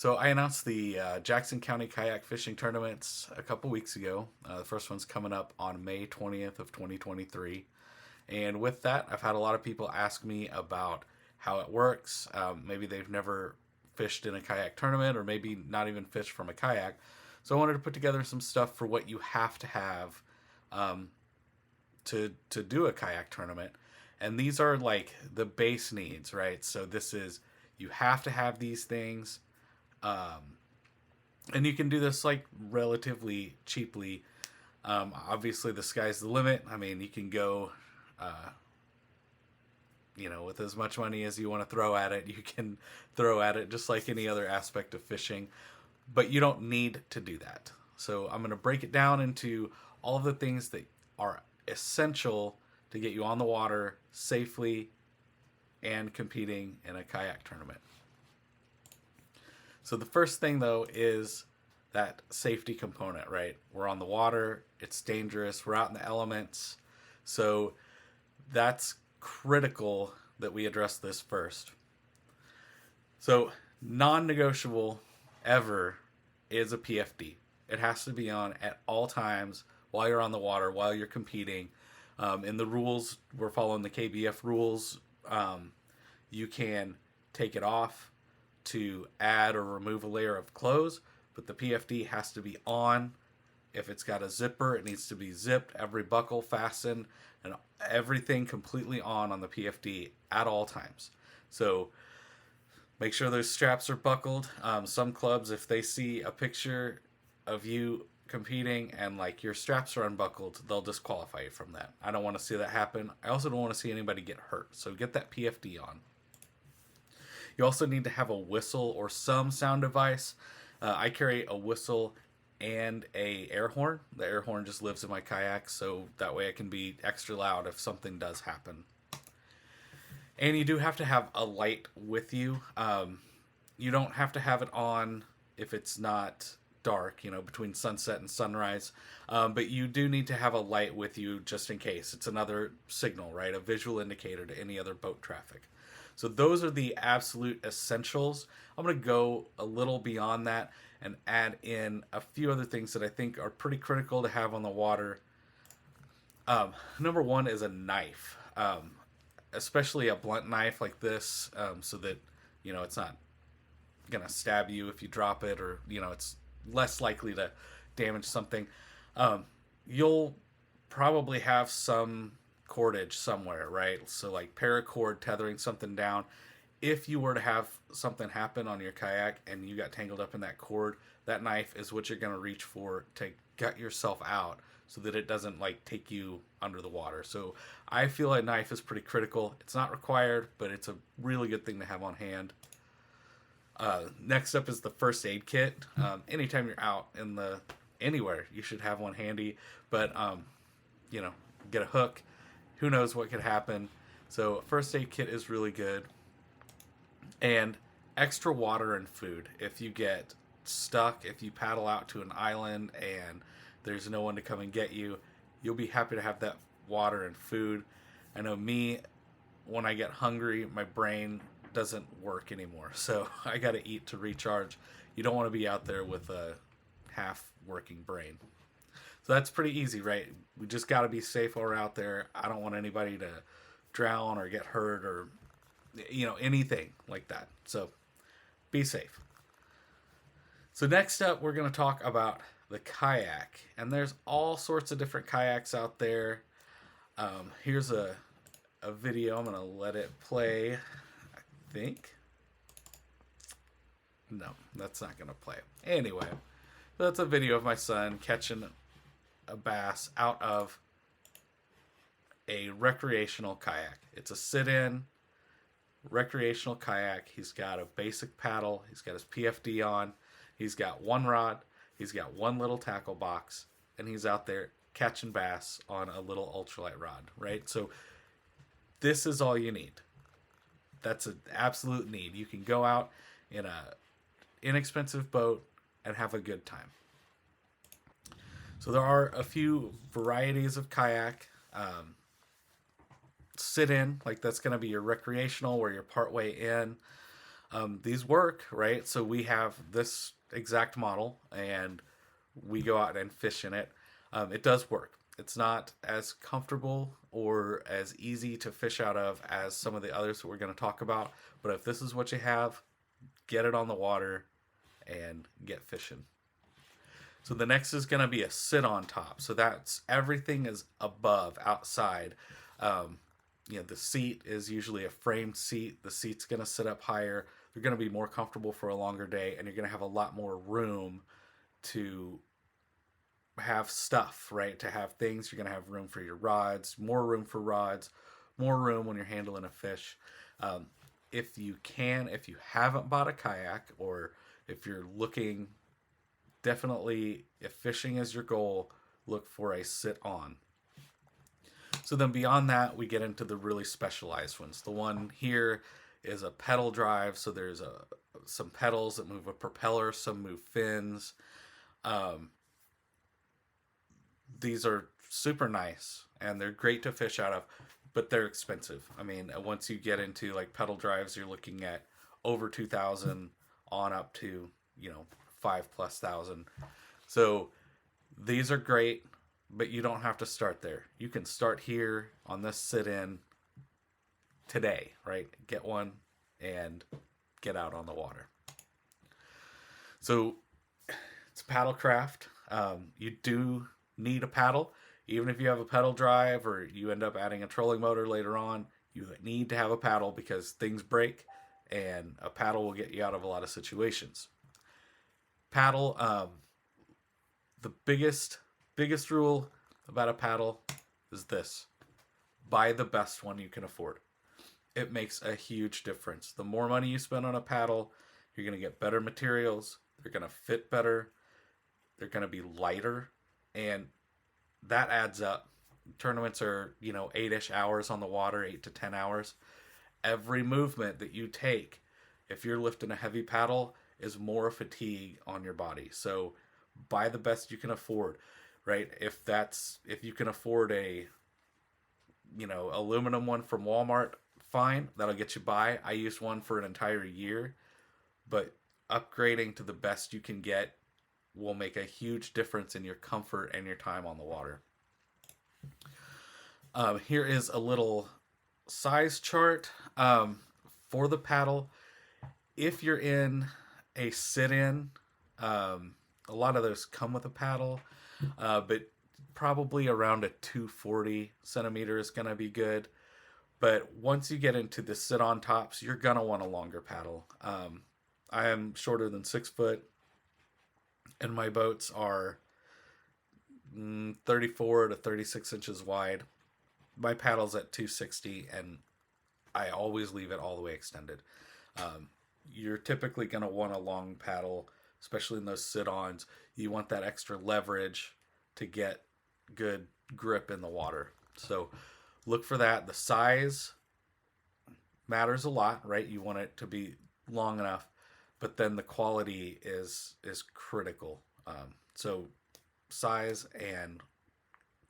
So I announced the Jackson County Kayak Fishing Tournaments a couple weeks ago. The first one's coming up on May 20th of 2023. And with that, I've had a lot of people ask me about how it works. Maybe they've never fished in a kayak tournament or maybe not even fished from a kayak. So I wanted to put together some stuff for what you have to have um, to do a kayak tournament. And these are like the base needs, right? So this is, you have to have these things. Um, and you can do this like relatively cheaply. Obviously, the sky's the limit. I mean, you can go, uh, with as much money as you want to throw at it. You can throw at it just like any other aspect of fishing, but you don't need to do that. So I'm going to break it down into all of the things that are essential to get you on the water safely and competing in a kayak tournament. So the first thing though is that safety component, right? We're on the water, it's dangerous, we're out in the elements. So that's critical that we address this first. So non-negotiable ever is a PFD. It has to be on at all times while you're on the water, while you're competing. In the rules, we're following the KBF rules. You can take it off to add or remove a layer of clothes, but the PFD has to be on. If it's got a zipper, it needs to be zipped, every buckle fastened, and everything completely on the PFD at all times. So make sure those straps are buckled. Some clubs, if they see a picture of you competing and like your straps are unbuckled, they'll disqualify you from that. I don't want to see that happen. I also don't want to see anybody get hurt. So get that PFD on. You also need to have a whistle or some sound device. I carry a whistle and a air horn. The air horn just lives in my kayak, so that way I can be extra loud if something does happen. And you do have to have a light with you. You don't have to have it on if it's not dark, between sunset and sunrise. But you do need to have a light with you just in case. It's another signal, right? A visual indicator to any other boat traffic. So those are the absolute essentials. I'm going to go a little beyond that and add in a few other things that I think are pretty critical to have on the water. Number one is a knife, especially a blunt knife like this, so that, it's not going to stab you if you drop it, or, it's less likely to damage something. You'll probably have some cordage somewhere, right? So like paracord tethering something down. If you were to have something happen on your kayak and you got tangled up in that cord, that knife is what you're going to reach for to gut yourself out so that it doesn't like take you under the water. So I feel a knife is pretty critical. It's not required, but it's a really good thing to have on hand. Next up is the first aid kit. Anytime you're out in anywhere, you should have one handy, but get a hook. Who knows what could happen. So first aid kit is really good. And extra water and food. If you get stuck, if you paddle out to an island and there's no one to come and get you, you'll be happy to have that water and food. I know me, when I get hungry, my brain doesn't work anymore. So I got to eat to recharge. You don't want to be out there with a half working brain. So that's pretty easy, right? We just got to be safe while we're out there. I don't want anybody to drown or get hurt or, anything like that. So be safe. So next up, we're going to talk about the kayak. And there's all sorts of different kayaks out there. Here's a video. I'm going to let it play, I think. No, that's not going to play. Anyway, that's a video of my son catching a bass out of a recreational kayak. It's a sit-in recreational kayak. He's got a basic paddle. He's got his PFD on. He's got one rod. He's got one little tackle box. And he's out there catching bass on a little ultralight rod, right? So this is all you need. That's an absolute need. You can go out in a inexpensive boat and have a good time. So there are a few varieties of kayak. Sit in, like that's going to be your recreational where you're partway in. These work, right? So we have this exact model and we go out and fish in it. It does work. It's not as comfortable or as easy to fish out of as some of the others that we're going to talk about. But if this is what you have, get it on the water and get fishing. So the next is going to be a sit on top. So that's everything is above, outside. The seat is usually a framed seat. The seat's going to sit up higher. They're going to be more comfortable for a longer day, and you're going to have a lot more room to have stuff, right? To have things. You're going to have room for your rods, more room for rods, more room when you're handling a fish. If you haven't bought a kayak, or if you're looking, definitely, if fishing is your goal, look for a sit on. So then beyond that, we get into the really specialized ones. The one here is a pedal drive. So there's some pedals that move a propeller, some move fins. These are super nice and they're great to fish out of, but they're expensive. I mean, once you get into like pedal drives, you're looking at over 2,000 on up to, 5,000+. So these are great, but you don't have to start there. You can start here on this sit-in today, right? Get one and get out on the water. So it's paddlecraft. You do need a paddle. Even if you have a pedal drive or you end up adding a trolling motor later on, you need to have a paddle because things break and a paddle will get you out of a lot of situations. Paddle, the biggest rule about a paddle is this: buy the best one you can afford. It makes a huge difference. The more money you spend on a paddle, you're going to get better materials, they're going to fit better, they're going to be lighter, and that adds up. Tournaments are, 8-ish hours on the water, 8 to 10 hours. Every movement that you take, if you're lifting a heavy paddle, is more fatigue on your body. So buy the best you can afford, right? If you can afford a, aluminum one from Walmart, fine, that'll get you by. I used one for an entire year, but upgrading to the best you can get will make a huge difference in your comfort and your time on the water. Here is a little size chart for the paddle. If you're in a sit-in, a lot of those come with a paddle, but probably around a 240 centimeter is going to be good. But once you get into the sit-on tops, you're going to want a longer paddle. I am shorter than 6 foot, and my boats are 34 to 36 inches wide. My paddle's at 260, and I always leave it all the way extended. You're typically going to want a long paddle, especially in those sit-ons. You want that extra leverage to get good grip in the water. So look for that. The size matters a lot, right? You want it to be long enough, but then the quality is critical. So size and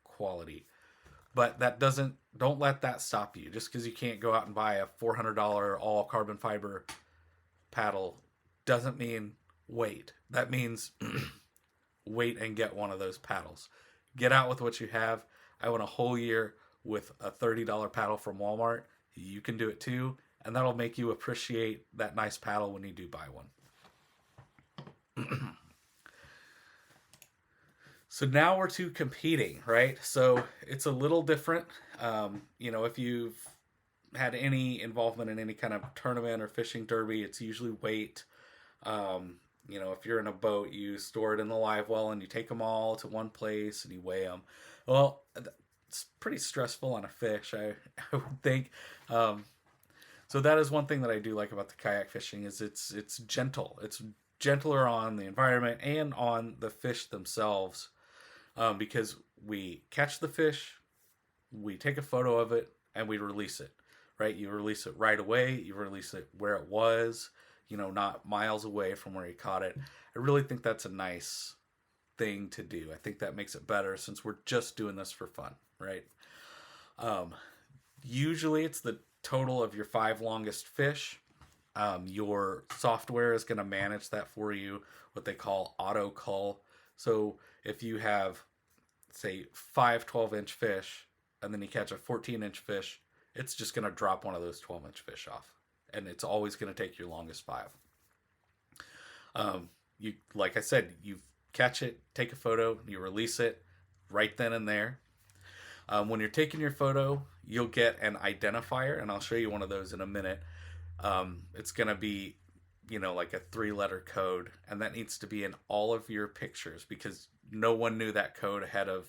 quality. But don't let that stop you. Just because you can't go out and buy a $400 all carbon fiber paddle doesn't mean wait. That means wait and get one of those paddles. Get out with what you have. I went a whole year with a $30 paddle from Walmart. You can do it too, and that'll make you appreciate that nice paddle when you do buy one. So now we're to competing, right? So it's a little different. If you've had any involvement in any kind of tournament or fishing derby, it's usually weight. If you're in a boat, you store it in the live well and you take them all to one place and you weigh them. Well, it's pretty stressful on a fish, I would think. So that is one thing that I do like about the kayak fishing is it's gentle. It's gentler on the environment and on the fish themselves. Because we catch the fish, we take a photo of it, and we release it, right? You release it right away. You release it where it was, not miles away from where you caught it. I really think that's a nice thing to do. I think that makes it better since we're just doing this for fun, right? Usually it's the total of your 5 longest fish. Your software is going to manage that for you, what they call auto cull. So if you have, say, 5 12-inch fish and then you catch a 14-inch fish, it's just going to drop one of those 12-inch fish off. And it's always going to take your longest 5. You, like I said, you catch it, take a photo, you release it right then and there. When you're taking your photo, you'll get an identifier, and I'll show you one of those in a minute. It's going to be, like a 3-letter code, and that needs to be in all of your pictures because no one knew that code ahead of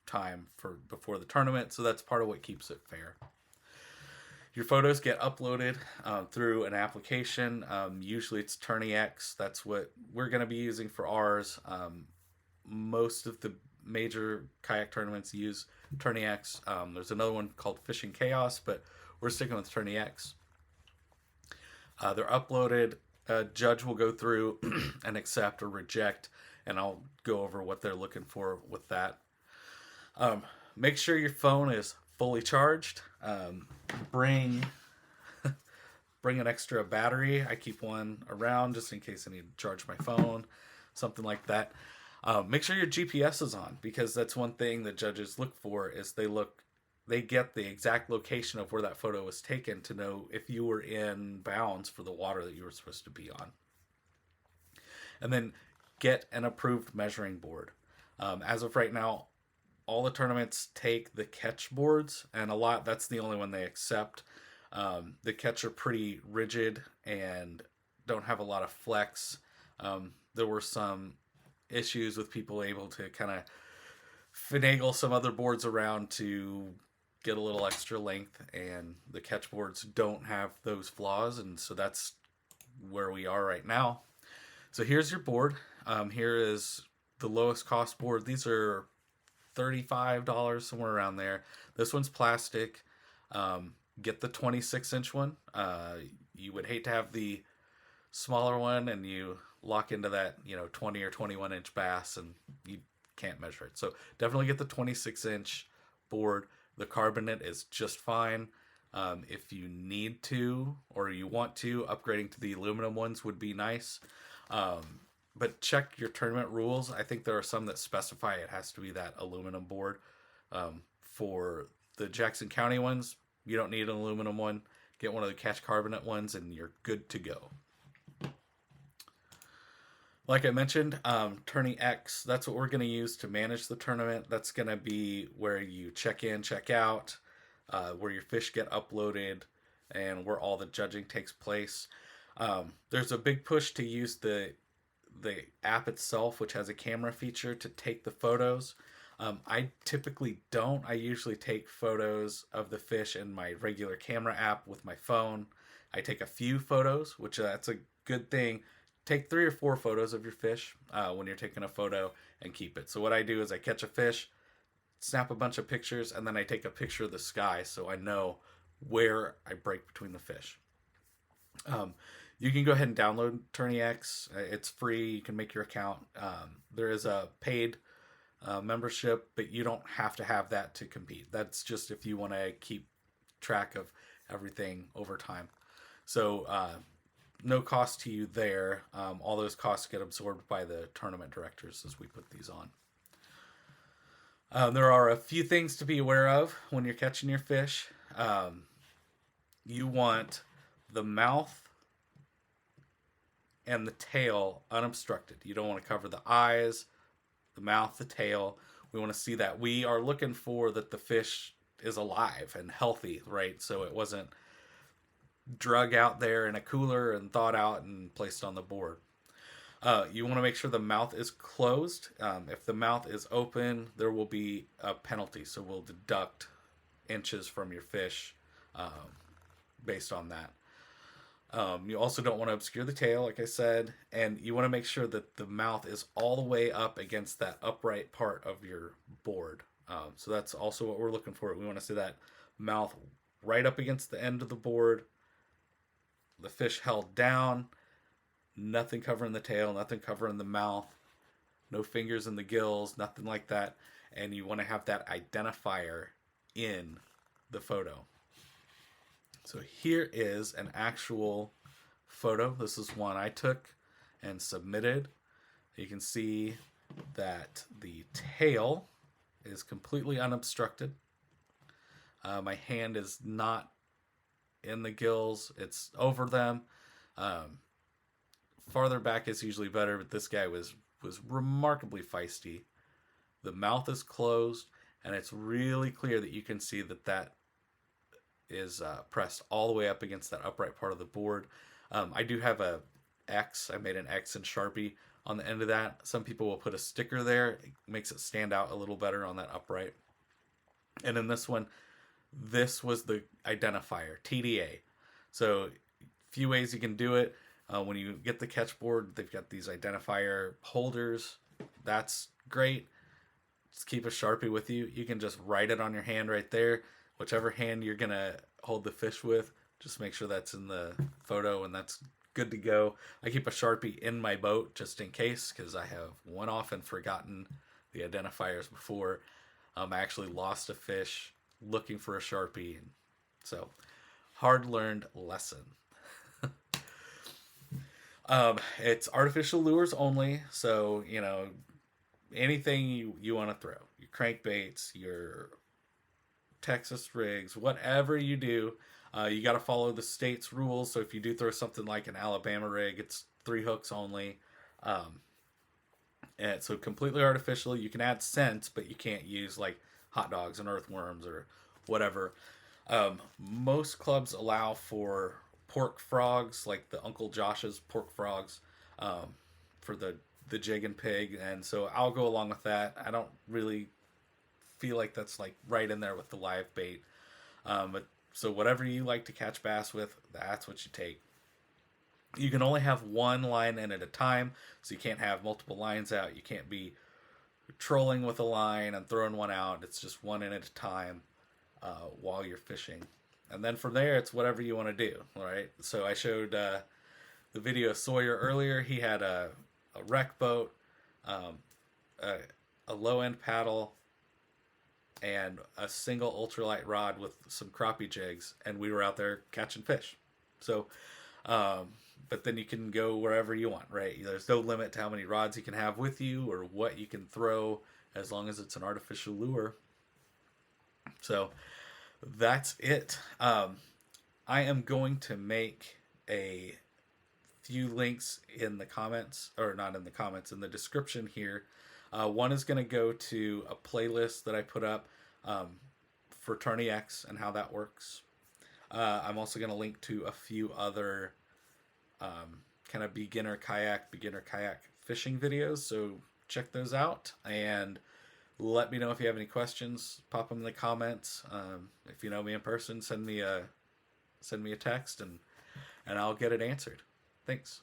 time before the tournament, so that's part of what keeps it fair. Your photos get uploaded through an application. Usually it's TourneyX. That's what we're going to be using for ours. Most of the major kayak tournaments use TourneyX. There's another one called Fishing Chaos, but we're sticking with TourneyX. They're uploaded. A judge will go through and accept or reject, and I'll go over what they're looking for with that. Make sure your phone is fully charged. Bring an extra battery. I keep one around just in case I need to charge my phone, something like that. Make sure your GPS is on, because that's one thing that judges look for. Is they get the exact location of where that photo was taken to know if you were in bounds for the water that you were supposed to be on. And then get an approved measuring board. As of right now, all the tournaments take the catch boards, and that's the only one they accept. The catch are pretty rigid and don't have a lot of flex. There were some issues with people able to kind of finagle some other boards around to get a little extra length, and the catch boards don't have those flaws, and so that's where we are right now. So here's your board. Here is the lowest cost board. These are $35, somewhere around there. This one's plastic. Get the 26-inch one. You would hate to have the smaller one and you lock into that 20 or 21-inch bass and you can't measure it. So definitely get the 26-inch board. The carbonate is just fine. If you need to or you want to, upgrading to the aluminum ones would be nice. But check your tournament rules. I think there are some that specify it has to be that aluminum board. For the Jackson County ones, you don't need an aluminum one. Get one of the Catch Carbonate ones and you're good to go. Like I mentioned, TourneyX, that's what we're going to use to manage the tournament. That's going to be where you check in, check out, where your fish get uploaded, and where all the judging takes place. There's a big push to use the app itself, which has a camera feature to take the photos. I typically don't. I usually take photos of the fish in my regular camera app with my phone. I take a few photos, which that's a good thing. Take 3 or 4 photos of your fish when you're taking a photo and keep it. So what I do is I catch a fish, snap a bunch of pictures, and then I take a picture of the sky so I know where I break between the fish. You can go ahead and download TourneyX. It's free. You can make your account. There is a paid membership, but you don't have to have that to compete. That's just if you want to keep track of everything over time. So no cost to you there. All those costs get absorbed by the tournament directors as we put these on. There are a few things to be aware of when you're catching your fish. You want the mouth and the tail unobstructed. You don't want to cover the eyes, the mouth, the tail. We want to see that. We are looking for that the fish is alive and healthy, right? So it wasn't drug out there in a cooler and thawed out and placed on the board. You want to make sure the mouth is closed. If the mouth is open, there will be a penalty. So we'll deduct inches from your fish based on that. You also don't want to obscure the tail, like I said, and you want to make sure that the mouth is all the way up against that upright part of your board. So that's also what we're looking for. We want to see that mouth right up against the end of the board, the fish held down, nothing covering the tail, nothing covering the mouth, no fingers in the gills, nothing like that. And you want to have that identifier in the photo. So here is an actual photo. This is one I took and submitted. You can see that the tail is completely unobstructed. My hand is not in the gills, it's over them. Farther back is usually better, but this guy was remarkably feisty. The mouth is closed, and it's really clear that you can see that is pressed all the way up against that upright part of the board. I do have a X. I made an X in Sharpie on the end of that. Some people will put a sticker there. It makes it stand out a little better on that upright. And in this one, this was the identifier, TDA. So a few ways you can do it. When you get the catch board, they've got these identifier holders. That's great. Just keep a Sharpie with you. You can just write it on your hand right there. Whichever hand you're going to hold the fish with, just make sure that's in the photo and that's good to go. I keep a Sharpie in my boat just in case, because I have went off and forgotten the identifiers before. I actually lost a fish looking for a Sharpie. So, hard-learned lesson. It's artificial lures only, so, anything you want to throw. Your crankbaits, your Texas rigs, whatever you do, you got to follow the state's rules. So if you do throw something like an Alabama rig, it's 3 hooks only. And so completely artificial. You can add scent, but you can't use like hot dogs and earthworms or whatever. Most clubs allow for pork frogs, like the Uncle Josh's pork frogs, for the jig and pig, and so I'll go along with that. I don't really feel like that's like right in there with the live bait. But so whatever you like to catch bass with, that's what you take. You can only have one line in at a time, so you can't have multiple lines out. You can't be trolling with a line and throwing one out. It's just one in at a time while you're fishing. And then from there, it's whatever you want to do, all right? So I showed the video of Sawyer earlier. He had a wreck boat, a low-end paddle, and a single ultralight rod with some crappie jigs, and we were out there catching fish. So, but then you can go wherever you want, right? There's no limit to how many rods you can have with you or what you can throw, as long as it's an artificial lure. So that's it. I am going to make a few links in the comments, or not in the comments, in the description here. One is going to go to a playlist that I put up for Tourney X and how that works. I'm also going to link to a few other kind of beginner kayak fishing videos, so check those out and let me know if you have any questions. Pop them in the comments. If you know me in person, send me a text and I'll get it answered. Thanks.